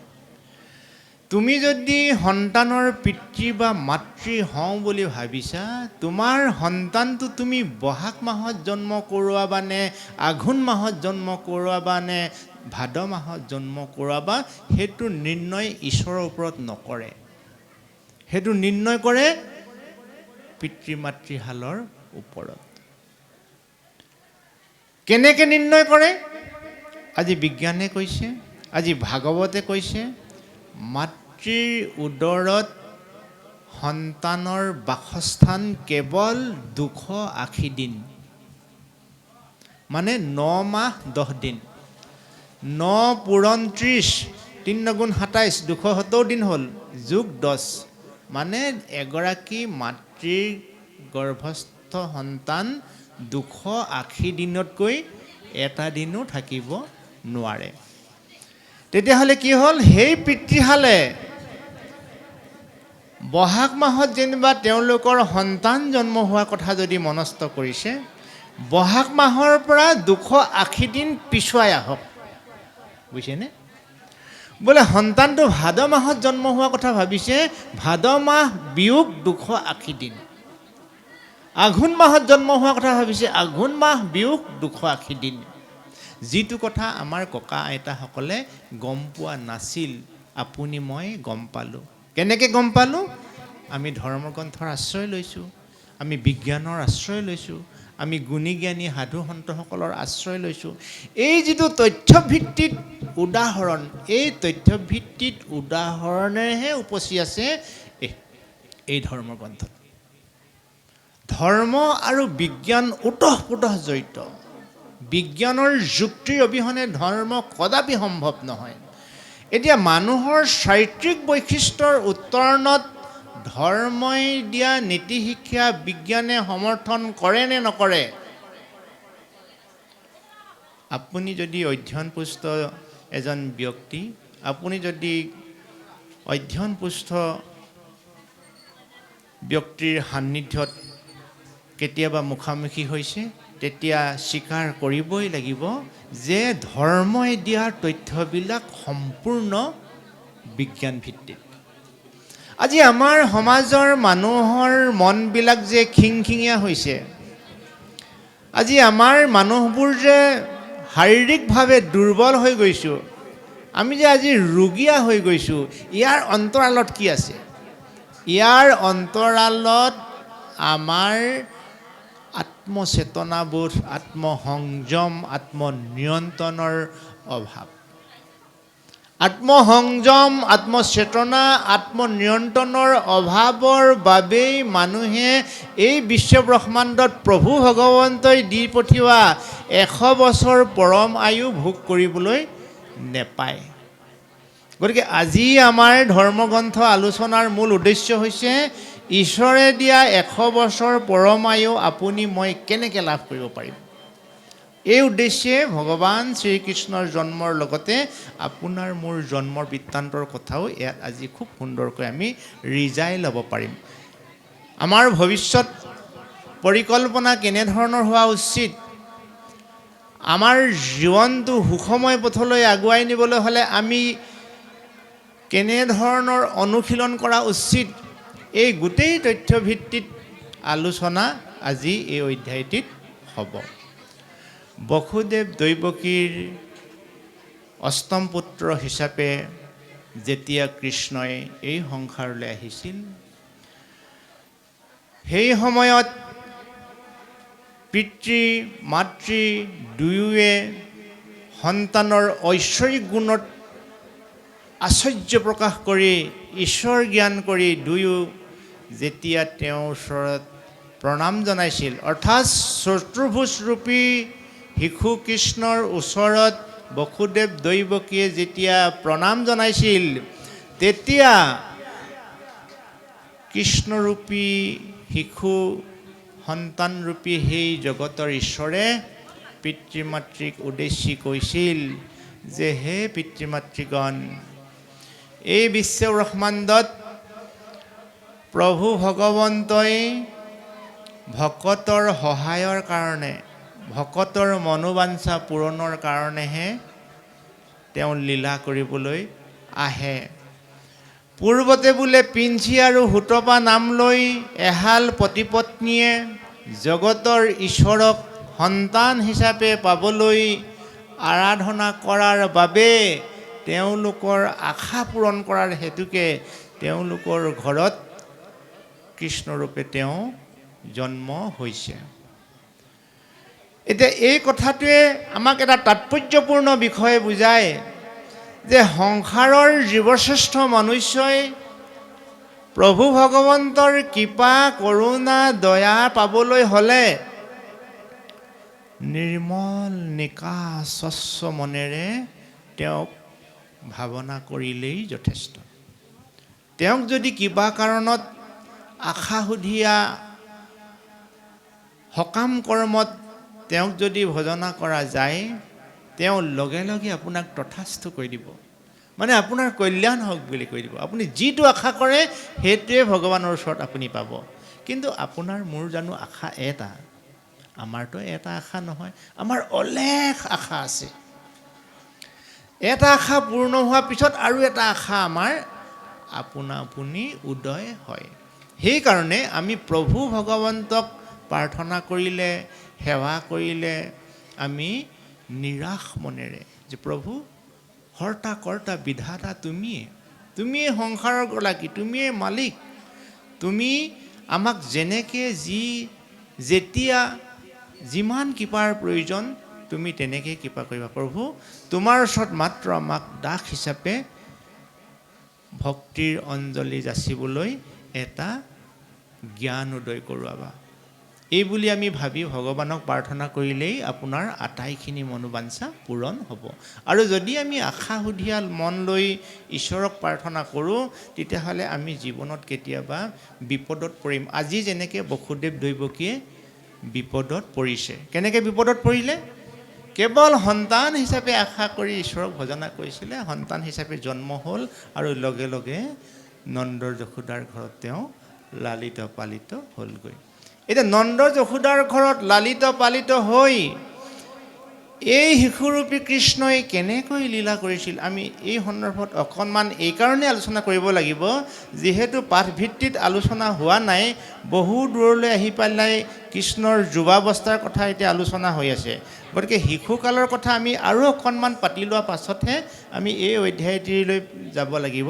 তুমি যদি সন্তানৰ পিতৃ বা মাতৃ হওঁ বুলি ভাবিছা, তোমাৰ সন্তানটো তুমি বহাগ মাহত জন্ম কৰোৱাবানে, আঘোণ মাহত জন্ম কৰোৱাবানে, ভাদ মাহত জন্ম কৰোৱাবা, সেইটো নিৰ্ণয় ঈশ্বৰৰ ওপৰত নকৰে। সেইটো নিৰ্ণয় কৰে পিতৃ মাতৃশালৰ ওপৰত। কেনেকৈ নিৰ্ণয় কৰে? আজি বিজ্ঞানে কৈছে, আজি ভাগৱতে কৈছে, মাতৃৰ উদৰত সন্তানৰ বাসস্থান কেৱল 280 দিন, মানে 9 মাহ 10 দিন। 9 পূৰণ 30, 3 9 27, 270 দিন হ'ল, যোগ 10, মানে এগৰাকী মাতৃৰ গৰ্ভস্থ সন্তান 280 দিনতকৈ এটা দিনো থাকিব নোৱাৰে। তেতিয়াহ'লে কি হ'ল? সেই পিতৃশালে বহাগ মাহত যেনিবা তেওঁলোকৰ সন্তান জন্ম হোৱাৰ কথা যদি মনস্থ কৰিছে, বহাগ মাহৰ পৰা 280 দিন পিছুৱাই আহক। বুজিছেনে? বোলে সন্তানটো ভাদ মাহত জন্ম হোৱাৰ কথা ভাবিছে, ভাদ মাহ বিয়োগ 280 দিন। আঘোণ মাহত জন্ম হোৱাৰ কথা ভাবিছে, আঘোণ মাহ বিয়োগ 280 দিন। যিটো কথা আমাৰ ককা আইতাসকলে গম পোৱা নাছিল, আপুনি মই গম পালোঁ। কেনেকৈ গম পালোঁ? আমি ধৰ্মগ্ৰন্থৰ আশ্ৰয় লৈছোঁ, আমি বিজ্ঞানৰ আশ্ৰয় লৈছোঁ, আমি গুণী জ্ঞানী সাধু সন্তসকলৰ আশ্ৰয় লৈছোঁ। এই যিটো তথ্যভিত্তিত উদাহৰণ, এই তথ্যভিত্তিক উদাহৰণেহে উপচি আছে এই ধৰ্মগ্ৰন্থত। ধৰ্ম আৰু বিজ্ঞান ওতঃপ্ৰোতঃ জড়িত। বিজ্ঞানৰ যুক্তিৰ অবিহনে ধৰ্ম কদাপি সম্ভৱ নহয়। এতিয়া মানুহৰ চাৰিত্ৰিক বৈশিষ্ট্যৰ উত্তৰণত ধৰ্মই দিয়া নীতি শিক্ষা বিজ্ঞানে সমৰ্থন কৰে নে নকৰে? আপুনি যদি অধ্যয়নপুষ্ট এজন ব্যক্তি, আপুনি যদি অধ্যয়নপুষ্ট ব্যক্তিৰ সান্নিধ্যত কেতিয়াবা মুখামুখি হৈছে, তেতিয়া স্বীকাৰ কৰিবই লাগিব যে ধৰ্মই দিয়া তথ্যবিলাক সম্পূৰ্ণ বিজ্ঞানভিত্তিক। আজি আমাৰ সমাজৰ মানুহৰ মনবিলাক যে খিংখিঙীয়া হৈছে, আজি আমাৰ মানুহবোৰ যে শাৰীৰিকভাৱে দুৰ্বল হৈ গৈছোঁ, আমি যে আজি ৰোগীয়া হৈ গৈছোঁ, ইয়াৰ অন্তৰালত কি আছে? ইয়াৰ অন্তৰালত আমাৰ আত্মচেতনাবোধ, আত্মসংযম, আত্মনিয়ন্ত্ৰণৰ অভাৱ। আত্মসংযম, আত্মচেতনা, আত্মনিয়ন্ত্ৰণৰ অভাৱৰ বাবেই মানুহে এই বিশ্বব্ৰহ্মাণ্ডত প্ৰভু ভগৱন্তই দি পঠিওৱা 100 বছৰ পৰম আয়ু ভোগ কৰিবলৈ নেপায়। গতিকে আজি আমাৰ ধৰ্মগ্ৰন্থ আলোচনাৰ মূল উদ্দেশ্য হৈছে ঈশ্বৰে দিয়া 100 বছৰ পৰম আয়ু আপুনি মই কেনেকৈ লাভ কৰিব পাৰিম। এই উদ্দেশ্যে ভগৱান শ্ৰীকৃষ্ণৰ জন্মৰ লগতে আপোনাৰ মোৰ জন্মৰ বৃত্তান্তৰ কথাও ইয়াত আজি খুব সুন্দৰকৈ আমি ৰিজাই ল'ব পাৰিম। আমাৰ ভৱিষ্যত পৰিকল্পনা কেনেধৰণৰ হোৱা উচিত, আমাৰ জীৱনটো সুখময় পথলৈ আগুৱাই নিবলৈ হ'লে আমি কেনেধৰণৰ অনুশীলন কৰা উচিত, এই গোটেই তথ্যভিত্তিক আলোচনা আজি এই অধ্যায়টিত হ'ব। বসুদেৱ দৈৱকীৰ অষ্টম পুত্ৰ হিচাপে যেতিয়া কৃষ্ণই এই সংসাৰলৈ আহিছিল, সেই সময়ত পিতৃ মাতৃ দুয়োৱে সন্তানৰ ঐশ্বৰিক গুণত আশ্চৰ্য প্ৰকাশ কৰি ঈশ্বৰ জ্ঞান কৰি দুয়ো যেতিয়া তেওঁৰ ওচৰত প্ৰণাম জনাইছিল, অৰ্থাৎ চতুৰ্ভুজৰূপী শিশু কৃষ্ণৰ ওচৰত বসুদেৱ দৈৱকীয়ে যেতিয়া প্ৰণাম জনাইছিল, তেতিয়া কৃষ্ণৰূপী শিশু সন্তানৰূপী সেই জগতৰ ঈশ্বৰে পিতৃ মাতৃক উদ্দেশ্যি কৈছিল যে হে পিতৃ মাতৃগণ, এই বিশ্বব্ৰহ্মাণ্ডত প্ৰভু ভগৱন্তই ভকতৰ সহায়ৰ কাৰণে, ভকতৰ মনোবাঞ্ছা পূৰণৰ কাৰণেহে তেওঁ লীলা কৰিবলৈ আহে। পূৰ্বতে বোলে পিঞ্চি আৰু সুতপা নাম লৈ এহাল পতিপত্নীয়ে জগতৰ ঈশ্বৰক সন্তান হিচাপে পাবলৈ আৰাধনা কৰাৰ বাবে তেওঁলোকৰ আশা পূৰণ কৰাৰ হেতুকে তেওঁলোকৰ ঘৰত কৃষ্ণৰূপে তেওঁ জন্ম হৈছে। এতিয়া এই কথাটোৱে আমাক এটা তাৎপৰ্যপূৰ্ণ বিষয় বুজায় যে সংসাৰৰ জীৱশ্ৰেষ্ঠ মনুষ্যই প্ৰভু ভগৱন্তৰ কৃপা কৰোণা দয়া পাবলৈ হ'লে নিৰ্মল নিকাচ স্বচ্ছ মনেৰে তেওঁক ভাৱনা কৰিলেই যথেষ্ট। তেওঁক যদি কিবা কাৰণত আশা সুধীয়া সকাম কৰ্মত তেওঁক যদি ভজনা কৰা যায়, তেওঁ লগে লগে আপোনাক তথাস্থ কৰি দিব, মানে আপোনাৰ কল্যাণ হওক বুলি কৈ দিব। আপুনি যিটো আশা কৰে সেইটোৱে ভগৱানৰ ওচৰত আপুনি পাব। কিন্তু আপোনাৰ মোৰ জানো আশা এটা? আমাৰতো এটা আশা নহয়, আমাৰ অলেখ আশা আছে। এটা আশা পূৰ্ণ হোৱাৰ পিছত আৰু এটা আশা আমাৰ আপোনা আপুনি উদয় হয়। সেইকাৰণে আমি প্ৰভু ভগৱন্তক প্ৰাৰ্থনা কৰিলে, সেৱা কৰিলে আমি নিৰাশ মনেৰে যে প্ৰভু হৰ্তা কৰ্তা বিধাতা তুমিয়ে সংসাৰৰ গৰাকী, তুমিয়ে মালিক, তুমি আমাক যেনেকৈ যেতিয়া যিমান কৃপাৰ প্ৰয়োজন তুমি তেনেকৈ কৃপা কৰিবা প্ৰভু, তোমাৰ ওচৰত মাত্ৰ আমাক দাস হিচাপে ভক্তিৰ অঞ্জলি যাচিবলৈ এটা জ্ঞান উদয় কৰোৱাবা। এই বুলি আমি ভাবি ভগৱানক প্ৰাৰ্থনা কৰিলেই আপোনাৰ আটাইখিনি মনোবাঞ্ছা পূৰণ হ'ব। আৰু যদি আমি আশা সুধিয়াল মন লৈ ঈশ্বৰক প্ৰাৰ্থনা কৰোঁ, তেতিয়াহ'লে আমি জীৱনত কেতিয়াবা বিপদত পৰিম। আজি যেনেকৈ বসুদেৱ দৈৱকীয়ে বিপদত পৰিছে। কেনেকৈ বিপদত পৰিলে? কেৱল সন্তান হিচাপে আশা কৰি ঈশ্বৰক ভজনা কৰিছিলে, সন্তান হিচাপে জন্ম হ'ল আৰু লগে লগে নন্দৰ যশোদাৰ ঘৰত তেওঁ লালিত পালিত হ'লগৈ। এতিয়া নন্দ যশোদাৰ ঘৰত লালিত পালিত হৈ এই শিশুৰূপী কৃষ্ণই কেনেকৈ লীলা কৰিছিল, আমি এই সন্দৰ্ভত অকণমান এইকাৰণে আলোচনা কৰিব লাগিব, যিহেতু পাঠভিত্তিত আলোচনা হোৱা নাই, বহু দূৰলৈ আহি পেলাই কৃষ্ণৰ যুৱাৱস্থাৰ কথা এতিয়া আলোচনা হৈ আছে। গতিকে শিশুকালৰ কথা আমি আৰু অকণমান পাতি লোৱা পাছতহে আমি এই অধ্যায়টিলৈ যাব লাগিব।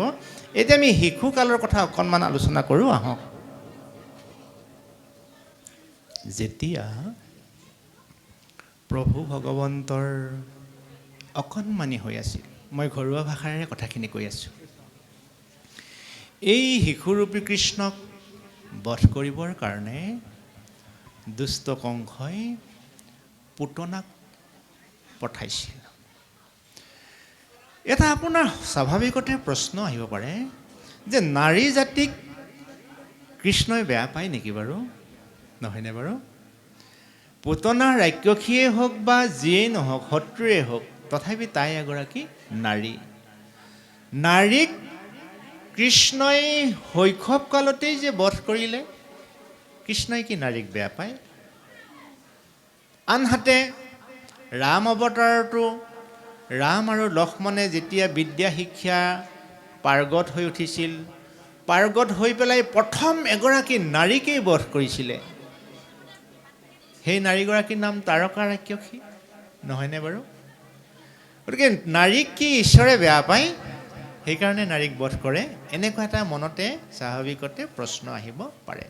এতিয়া আমি শিশুকালৰ কথা অকণমান আলোচনা কৰোঁ আহক। যেতিয়া প্ৰভু ভগৱন্তৰ অকণমানি হৈ আছিল, মই ঘৰুৱা ভাষাৰে কথাখিনি কৈ আছোঁ, এই শিশুৰূপী কৃষ্ণক বধ কৰিবৰ কাৰণে দুষ্ট কংসই পুতনাক পঠাইছিল। এটা আপোনাৰ স্বাভাৱিকতে প্ৰশ্ন আহিব পাৰে যে নাৰী জাতিক কৃষ্ণই বেয়া পায় নেকি বাৰু? নহয়নে বাৰু? পুতনাৰ ৰাক্ষসীয়ে হওক বা যিয়েই নহওক, শত্ৰুৱে হওক, তথাপি তাই এগৰাকী নাৰী। নাৰীক কৃষ্ণই শৈশৱ কালতেই যে বধ কৰিলে, কৃষ্ণই কি নাৰীক বেয়া পায়? আনহাতে ৰাম অৱতাৰতো ৰাম আৰু লক্ষ্মণে যেতিয়া বিদ্যা শিক্ষা পাৰ্গত হৈ উঠিছিল, পাৰ্গত হৈ পেলাই প্ৰথম এগৰাকী নাৰীকেই বধ কৰিছিলে। সেই নাৰীগৰাকীৰ নাম তাৰকা ৰাক্ষসী, নহয়নে বাৰু? গতিকে নাৰীক কি ঈশ্বৰে বেয়া পায়, সেইকাৰণে নাৰীক বধ কৰে? এনেকুৱা এটা মনতে স্বাভাৱিকতে প্ৰশ্ন আহিব পাৰে।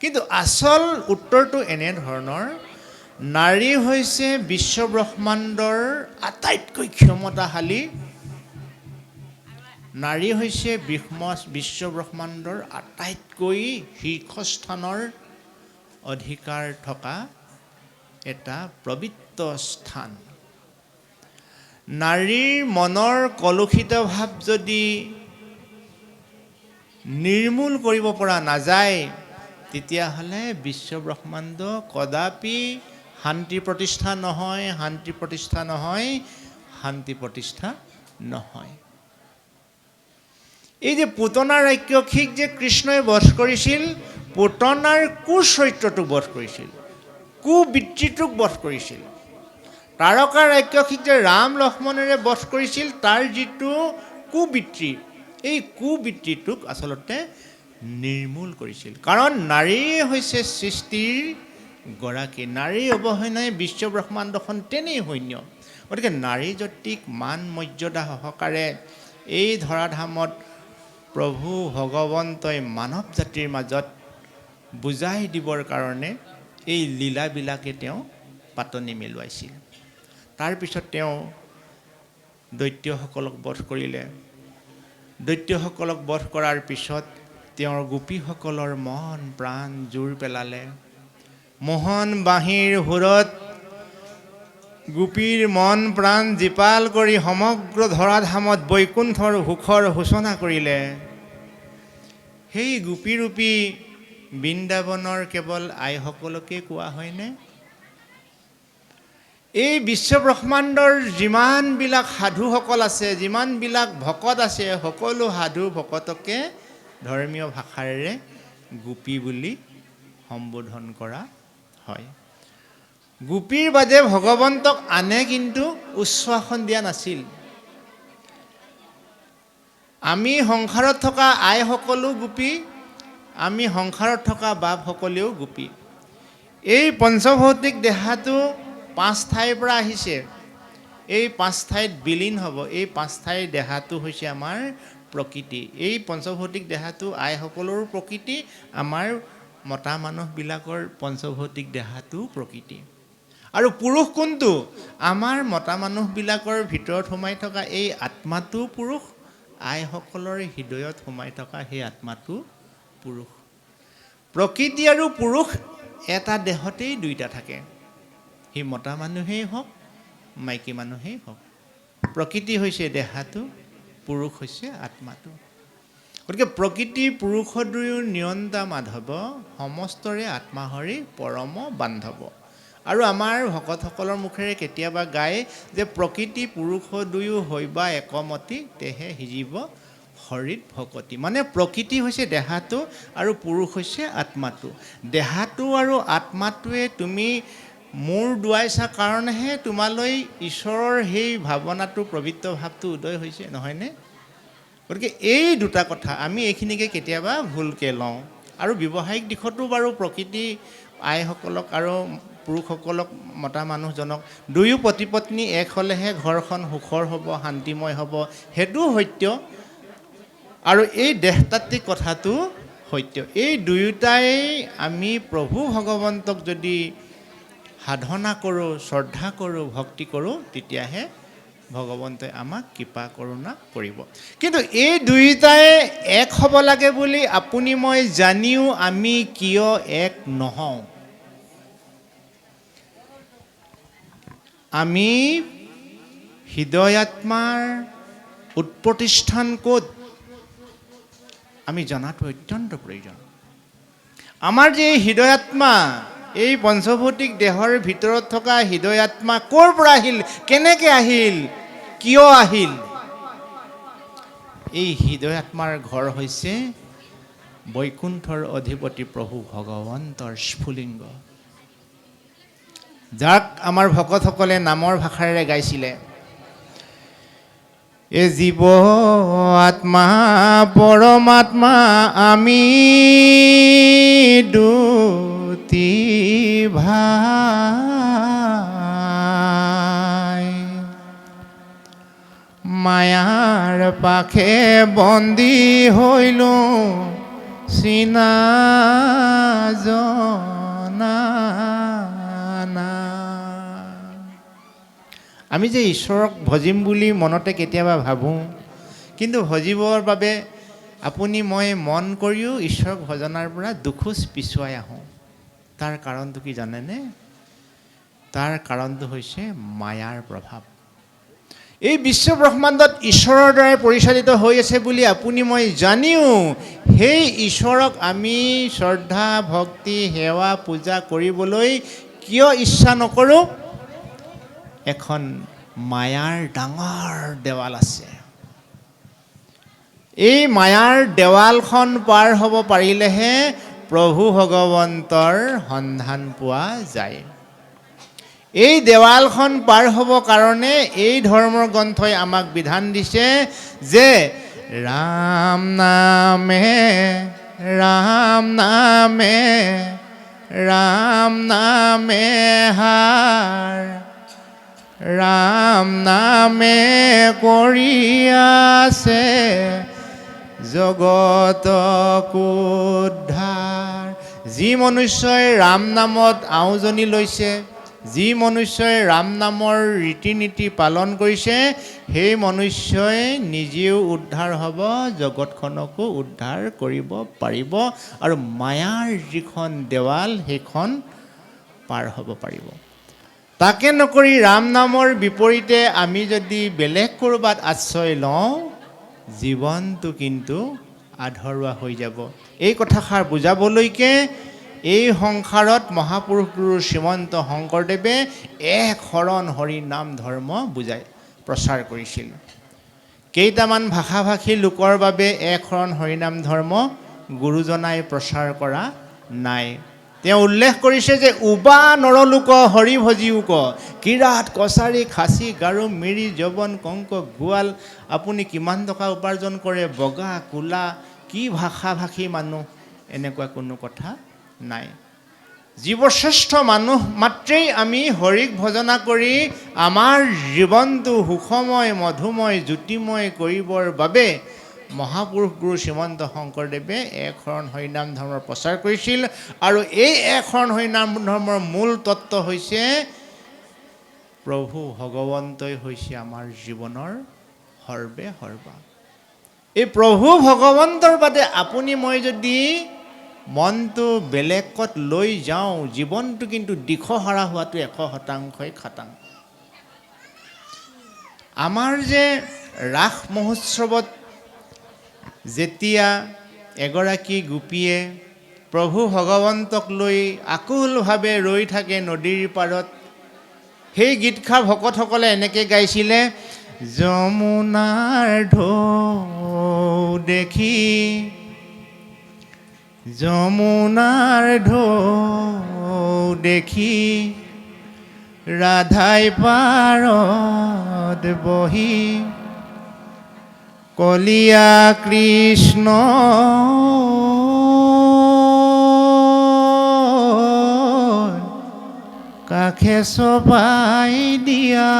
কিন্তু আচল উত্তৰটো এনেধৰণৰ, নাৰী হৈছে বিশ্বব্ৰহ্মাণ্ডৰ আটাইতকৈ ক্ষমতাশালী, নাৰী হৈছে বিশ্বব্ৰহ্মাণ্ডৰ আটাইতকৈ শীৰ্ষস্থানৰ অধিকাৰ থকা এটা পবিত্ৰ স্থান। নাৰীৰ মনৰ কলুষিত ভাৱ যদি নিৰ্মূল কৰিব পৰা নাযায়, তেতিয়াহ'লে বিশ্বব্ৰহ্মাণ্ড কদাপি শান্তি প্ৰতিষ্ঠা নহয়, শান্তি প্ৰতিষ্ঠা নহয়, শান্তি প্ৰতিষ্ঠা নহয়। এই যে পুতনা ৰাক্ষসীক যে কৃষ্ণই বধ কৰিছিল, পুতনাৰ কুচৰিত্ৰটোক বধ কৰিছিল, কুবৃত্তিটোক বধ কৰিছিল। তাৰকা ৰাক্ষসীক যে ৰাম লক্ষ্মণেৰে বধ কৰিছিল, তাৰ যিটো কুবৃত্তি, এই কুবৃত্তিটোক আচলতে নিৰ্মূল কৰিছিল। কাৰণ নাৰীয়ে হৈছে সৃষ্টিৰ গৰাকী, নাৰী অবিহনে বিশ্বব্ৰহ্মাণ্ডখন তেনেই শূন্য। গতিকে নাৰী জাতিক মান মৰ্যাদা সহকাৰে এই ধৰাধামত প্ৰভু ভগৱন্তই মানৱ জাতিৰ মাজত বুজাই দিবৰ কাৰণে এই লীলাবিলাকে তেওঁ পাতনি মেলোৱাইছিল। তাৰপিছত তেওঁ দৈত্যসকলক বধ কৰিলে। দৈত্যসকলক বধ কৰাৰ পিছত তেওঁৰ গোপীসকলৰ মন প্ৰাণ জোৰ পেলালে। মোহন বাঁহীৰ সুৰত গোপীৰ মন প্ৰাণ জীপাল কৰি সমগ্ৰ ধৰাধামত বৈকুণ্ঠৰ সুখৰ সূচনা কৰিলে। সেই গোপীৰূপী বৃন্দাবনৰ কেৱল আইসকলকে কোৱা হয়নে? এই বিশ্বব্ৰহ্মাণ্ডৰ যিমানবিলাক সাধুসকল আছে, যিমানবিলাক ভকত আছে, সকলো সাধু ভকতকে ধৰ্মীয় ভাষাৰে গোপী বুলি সম্বোধন কৰা হয়। গোপীৰ বাদে ভগৱন্তক আনে কিন্তু উচ্চ আসন দিয়া নাছিল। আমি সংসাৰত থকা আইসকলো গোপী, আমি সংসাৰত থকা বাপসকলেও গোপী। এই পঞ্চভৌতিক দেহাটো 5 ঠাইৰ পৰা আহিছে, এই 5 ঠাইত বিলীন হ'ব। এই 5 ঠাইৰ দেহাটো হৈছে আমাৰ প্ৰকৃতি। এই পঞ্চভৌতিক দেহাটো আইসকলৰো প্ৰকৃতি, আমাৰ মতা মানুহবিলাকৰ পঞ্চভৌতিক দেহাটো প্ৰকৃতি। আৰু পুৰুষ কোনটো? আমাৰ মতা মানুহবিলাকৰ ভিতৰত সোমাই থকা এই আত্মাটো পুৰুষ, আইসকলৰ হৃদয়ত সোমাই থকা সেই আত্মাটো পুৰুষ। প্ৰকৃতি আৰু পুৰুষ এটা দেহতেই দুইটা থাকে, সি মতা মানুহেই হওক মাইকী মানুহেই হওক। প্ৰকৃতি হৈছে দেহাটো, পুৰুষ হৈছে আত্মাটো। গতিকে প্ৰকৃতি পুৰুষ দুয়ো নিৰন্তা মাধৱ, সমস্তৰে আত্মাহৰি পৰম বান্ধৱ। আৰু আমাৰ ভকতসকলৰ মুখেৰে কেতিয়াবা গায় যে প্ৰকৃতি পুৰুষ দুয়ো হৈবা একমতি, তেহে সিজিব হৰিত ভকতি। মানে প্ৰকৃতি হৈছে দেহাটো আৰু পুৰুষ হৈছে আত্মাটো। দেহাটো আৰু আত্মাটোৱে তুমি মূৰ দুৱাইছা কাৰণেহে তোমালৈ ঈশ্বৰৰ সেই ভাৱনাটো, পবিত্ৰ ভাৱটো উদয় হৈছে, নহয়নে? গতিকে এই দুটা কথা আমি এইখিনিকে কেতিয়াবা ভুলকৈ লওঁ। আৰু ব্যৱহাৰিক দিশতো বাৰু প্ৰকৃতি আইসকলক আৰু পুৰুষসকলক, মতা মানুহজনক দুয়ো পতি পত্নী এক হ'লেহে ঘৰখন সুখৰ হ'ব, শান্তিময় হ'ব, সেইটোও সত্য। আৰু এই দেহতাত্ত্বিক কথাটো সত্য। এই দুয়োটাই আমি প্ৰভু ভগৱন্তক যদি সাধনা কৰোঁ, শ্ৰদ্ধা কৰোঁ, ভক্তি কৰোঁ, তেতিয়াহে ভগৱন্তই আমাক কৃপা কৰোণা কৰিব। কিন্তু এই দুয়োটাই এক হ'ব লাগে বুলি আপুনি মই জানিও আমি কিয় এক নহওঁ? আমি হৃদয়াত্মাৰ উৎপত্তিস্থান ক'ত আমি জনাটো অত্যন্ত প্ৰয়োজন। আমাৰ যে এই হৃদয়াত্মা, এই পঞ্চভৌতিক দেহৰ ভিতৰত থকা হৃদয়াত্মা ক'ৰ পৰা আহিল, কেনেকৈ আহিল, কিয় আহিল? এই হৃদয়াত্মাৰ ঘৰ হৈছে বৈকুণ্ঠৰ অধিপতি প্ৰভু ভগৱন্তৰ স্ফুলিংগ, যাক আমাৰ ভকতসকলে নামৰ ভাষাৰে গাইছিলে। এ জীৱ আত্মা পৰমাত্মা আমি দুটি ভাই, মায়াৰ পাশে বন্দী হৈলোঁ চিনা জনা না। আমি যে ঈশ্বৰক ভজিম বুলি মনতে কেতিয়াবা ভাবোঁ, কিন্তু ভজিবৰ বাবে আপুনি মই মন কৰিও ঈশ্বৰক ভজনাৰ পৰা দুখোজ পিছুৱাই আহোঁ। তাৰ কাৰণটো কি জানেনে? তাৰ কাৰণটো হৈছে মায়াৰ প্ৰভাৱ। এই বিশ্ব ব্ৰহ্মাণ্ডত ঈশ্বৰৰ দ্বাৰাই পৰিচালিত হৈ আছে বুলি আপুনি মই জানিও সেই ঈশ্বৰক আমি শ্ৰদ্ধা, ভক্তি, সেৱা, পূজা কৰিবলৈ কিয় ইচ্ছা নকৰোঁ? এখন মায়াৰ ডাঙৰ দেৱাল আছে। এই মায়াৰ দেৱালখন পাৰ হ'ব পাৰিলেহে প্ৰভু ভগৱন্তৰ সন্ধান পোৱা যায়। এই দেৱালখন পাৰ হ'ব কাৰণে এই ধৰ্মৰ গ্ৰন্থই আমাক বিধান দিছে যে ৰাম নামে ৰাম নামে ৰাম নামে হাৰ, ৰাম নামে কৰি আছে জগতক উদ্ধাৰ। যি মনুষ্যই ৰাম নামত আউজনি লৈছে, যি মনুষ্যই ৰাম নামৰ ৰীতি নীতি পালন কৰিছে, সেই মনুষ্যই নিজেও উদ্ধাৰ হ'ব, জগতখনকো উদ্ধাৰ কৰিব পাৰিব আৰু মায়াৰ যিখন দেৱাল সেইখন পাৰ হ'ব পাৰিব। তাকে নকৰি ৰাম নামৰ বিপৰীতে আমি যদি বেলেগ ক'ৰবাত আশ্ৰয় লওঁ, জীৱনটো কিন্তু আধৰুৱা হৈ যাব। এই কথাষাৰ বুজাবলৈকে এই সংসাৰত মহাপুৰুষ গুৰু শ্ৰীমন্ত শংকৰদেৱে এক শৰণ হৰি নাম ধৰ্ম বুজাই প্ৰচাৰ কৰিছিল। কেইটামান ভাষাভাষী লোকৰ বাবে এক শৰণ হৰিনাম ধৰ্ম গুৰুজনাই প্ৰচাৰ কৰা নাই। তেওঁ উল্লেখ কৰিছে যে উবা নৰলোক হৰি ভজিওক, কিৰাত কছাৰী খাচী গাৰো মিৰি যৱন কংক গোৱাল। আপুনি কিমান টকা উপাৰ্জন কৰে, বগা কোলা, কি ভাষাভাষী মানুহ, এনেকুৱা কোনো কথা নাই। জীৱশ্ৰেষ্ঠ মানুহ মাত্ৰেই আমি হৰিক ভজনা কৰি আমাৰ জীৱনটো সুখময়, মধুময়, জ্যোতিময় কৰিবৰ বাবে মহাপুৰুষ গুৰু শ্ৰীমন্ত শংকৰদেৱে এক শৰণ হৰিনাম ধৰ্মৰ প্ৰচাৰ কৰিছিল। আৰু এই এক শৰণ হৰিনাম ধৰ্মৰ মূল তত্ত্ব হৈছে প্ৰভু ভগৱন্তই হৈছে আমাৰ জীৱনৰ সৰ্বে সৰ্বা। এই প্ৰভু ভগৱন্তৰ বাদে আপুনি মই যদি মনটো বেলেগত লৈ যাওঁ, জীৱনটো কিন্তু দিশহাৰা হোৱাটো 100%ই খাটাং। আমাৰ যে ৰাস মহোৎসৱত যেতিয়া এগৰাকী গোপীয়ে প্ৰভু ভগৱন্তক লৈ আকুলভাৱে ৰৈ থাকে নদীৰ পাৰত, সেই গীতষাৰ ভকতসকলে এনেকৈ গাইছিলে, যমুনাৰ ঢৌ দেখি, যমুনাৰ ঢৌ দেখি, ৰাধাই পাৰত বহি, কলিয়া কৃষ্ণ কাষে চপাই দিয়া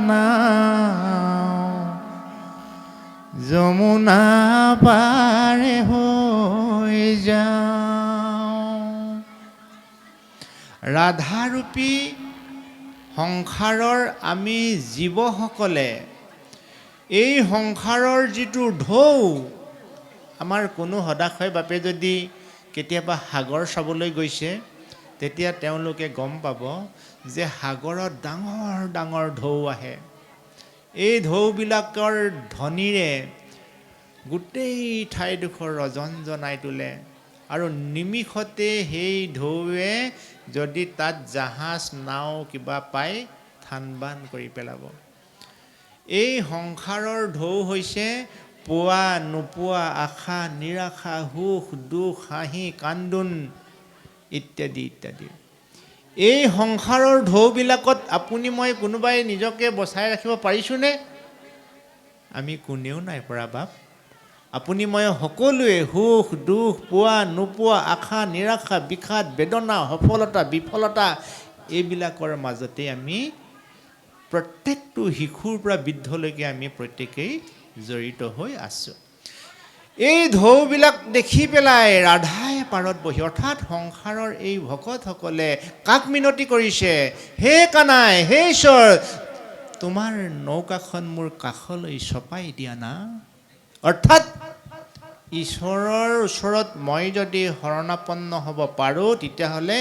নাও, যমুনা পাৰে হৈ যাওঁ। ৰাধাৰূপী সংসাৰৰ আমি জীৱসকলে এই সংসাৰৰ যিটো ঢৌ, আমাৰ কোনো সদাশয় বাপে যদি কেতিয়াবা সাগৰ চাবলৈ গৈছে, তেতিয়া তেওঁলোকে গম পাব যে সাগৰত ডাঙৰ ডাঙৰ ঢৌ আহে। এই ঢৌবিলাকৰ ধ্বনিৰে গোটেই ঠাইডোখৰ ৰজনজনাই তোলে আৰু নিমিষতে সেই ঢৌৱে যদি তাত জাহাজ নাও কিবা পায় থান-বান কৰি পেলাব। এই সংসাৰৰ ঢৌ হৈছে পোৱা নোপোৱা আশা নিৰাশা, সুখ দুখ, হাঁহি কান্দোন ইত্যাদি ইত্যাদি। এই সংসাৰৰ ঢৌবিলাকত আপুনি মই কোনোবাই নিজকে বচাই ৰাখিব পাৰিছোঁনে? আমি কোনেও নাই পৰা বাপ। আপুনি মই সকলোৱে সুখ দুখ, পোৱা নোপোৱা আশা নিৰাশা, বিষাদ বেদনা, সফলতা বিফলতা, এইবিলাকৰ মাজতে আমি প্ৰত্যেকটো শিশুৰ পৰা বৃদ্ধলৈকে আমি প্ৰত্যেকেই জড়িত হৈ আছোঁ। এই ঢৌবিলাক দেখি পেলাই ৰাধাই পাৰত বহি, অৰ্থাৎ সংসাৰৰ এই ভকতসকলে কাক মিনতি কৰিছে, হে কানাই, হে ঈশ্বৰ, তোমাৰ নৌকাখন মোৰ কাষলৈ চপাই দিয়া না। অৰ্থাৎ ঈশ্বৰৰ ওচৰত মই যদি শৰণাপন্ন হ'ব পাৰোঁ, তেতিয়াহ'লে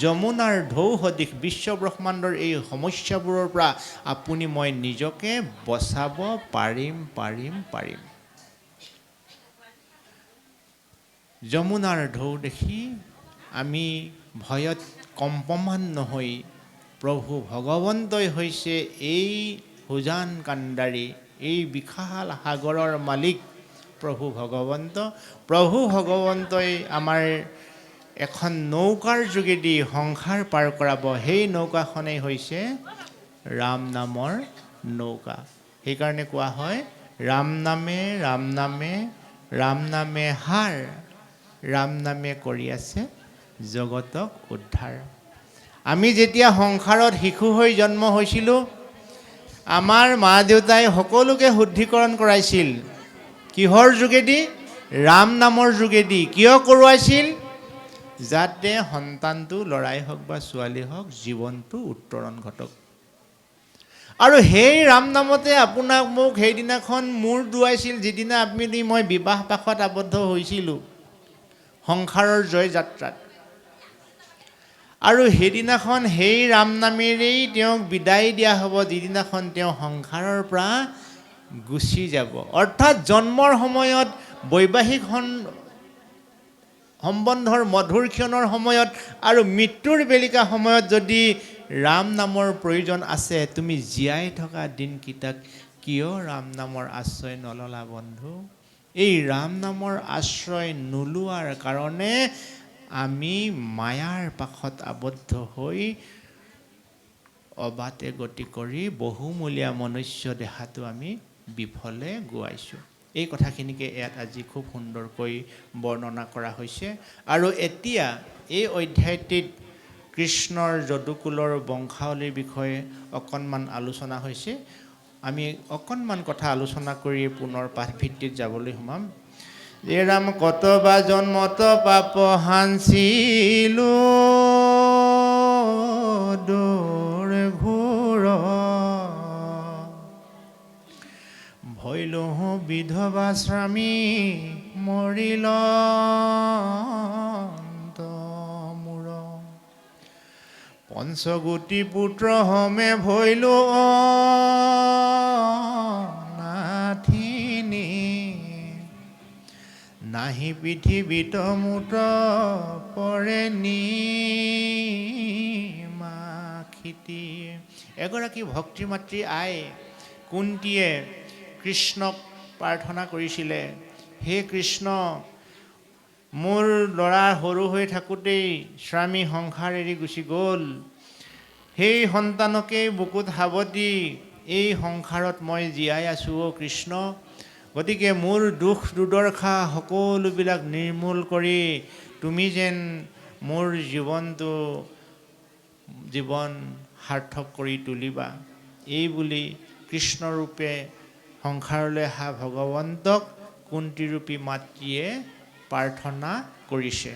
যমুনাৰ ঢৌ সদৃশ বিশ্ব ব্ৰহ্মাণ্ডৰ এই সমস্যাবোৰৰ পৰা আপুনি মই নিজকে বচাব পাৰিম পাৰিম পাৰিম। যমুনাৰ ঢৌ দেখি আমি ভয়ত কম্পমান নহৈ, প্ৰভু ভগৱন্তই হৈছে এই সুজান কাণ্ডাৰী, এই বিশাল সাগৰৰ মালিক প্ৰভু ভগৱন্ত। প্ৰভু ভগৱন্তই আমাৰ এখন নৌকাৰ যোগেদি সংসাৰ পাৰ কৰাব। সেই নৌকাখনেই হৈছে ৰাম নামৰ নৌকা। সেইকাৰণে কোৱা হয়, ৰাম নামে ৰাম নামে ৰাম নামে হাৰ, ৰাম নামে কৰি আছে জগতক উদ্ধাৰ। আমি যেতিয়া সংসাৰত শিশু হৈ জন্ম হৈছিলোঁ, আমাৰ মা দেউতাই সকলোকে শুদ্ধিকৰণ কৰাইছিল। কিহৰ যোগেদি? ৰাম নামৰ যোগেদি। কিয় কৰোৱাইছিল? যাতে সন্তানটো ল'ৰাই হওক বা ছোৱালী হওক জীৱনটো উত্তৰণ ঘটক। আৰু সেই ৰাম নামতে আপোনাক মোক সেইদিনাখন মূৰ দোৱাইছিল, যিদিনা আপুনি মই বিবাহ পাশত আবদ্ধ হৈছিলোঁ সংসাৰৰ জয় যাত্ৰাত। আৰু সেইদিনাখন সেই ৰাম নামেৰেই তেওঁক বিদায় দিয়া হ'ব, যিদিনাখন তেওঁ সংসাৰৰ পৰা গুচি যাব। অৰ্থাৎ জন্মৰ সময়ত, বৈবাহিক সম্বন্ধৰ মধুৰ ক্ষণৰ সময়ত আৰু মৃত্যুৰ বেলিকা সময়ত যদি ৰাম নামৰ প্ৰয়োজন আছে, তুমি জীয়াই থকা দিনকেইটাক কিয় ৰাম নামৰ আশ্ৰয় নললা বন্ধু? এই ৰাম নামৰ আশ্ৰয় নোলোৱাৰ কাৰণে আমি মায়াৰ পাশত আবদ্ধ হৈ অবাতে গতি কৰি বহুমূলীয়া মনুষ্য দেহাটো আমি বিফলে গোৱাইছোঁ। এই কথাখিনিকে ইয়াত আজি খুব সুন্দৰকৈ বৰ্ণনা কৰা হৈছে। আৰু এতিয়া এই অধ্যায়টিত কৃষ্ণৰ যদুকুলৰ বংশাৱলীৰ বিষয়ে অকণমান আলোচনা হৈছে। আমি অকণমান কথা আলোচনা কৰি পুনৰ পাঠভিত্তিত যাবলৈ সোমাম। যে ৰাম কতবা জন্মত পাপ হাঞ্চিলো, দূৰ ঘূৰ বিধবা স্বামী মৰিল মোৰ পঞ্চগোটি পুত্ৰ হমে ভৈলো নাথিনী নাহি পৃথিৱীত মুত পৰে নিমাখিতি। এগৰাকী ভক্তিমাতৃ আই কুন্তীয়ে কৃষ্ণক প্ৰাৰ্থনা কৰিছিলে, হে কৃষ্ণ, মোৰ ল'ৰা সৰু হৈ থাকোঁতেই স্বামী সংসাৰ এৰি গুচি গ'ল, সেই সন্তানকেই বুকুত সাৱটি এই সংসাৰত মই জীয়াই আছোঁ অ' কৃষ্ণ। গতিকে মোৰ দুখ দুৰ্দশা সকলোবিলাক নিৰ্মূল কৰি তুমি যেন মোৰ জীৱন সাৰ্থক কৰি তুলিবা, এই বুলি কৃষ্ণৰূপে সংসাৰলৈ অহা ভগৱন্তক কুন্তীৰূপী মাতৃয়ে প্ৰাৰ্থনা কৰিছে।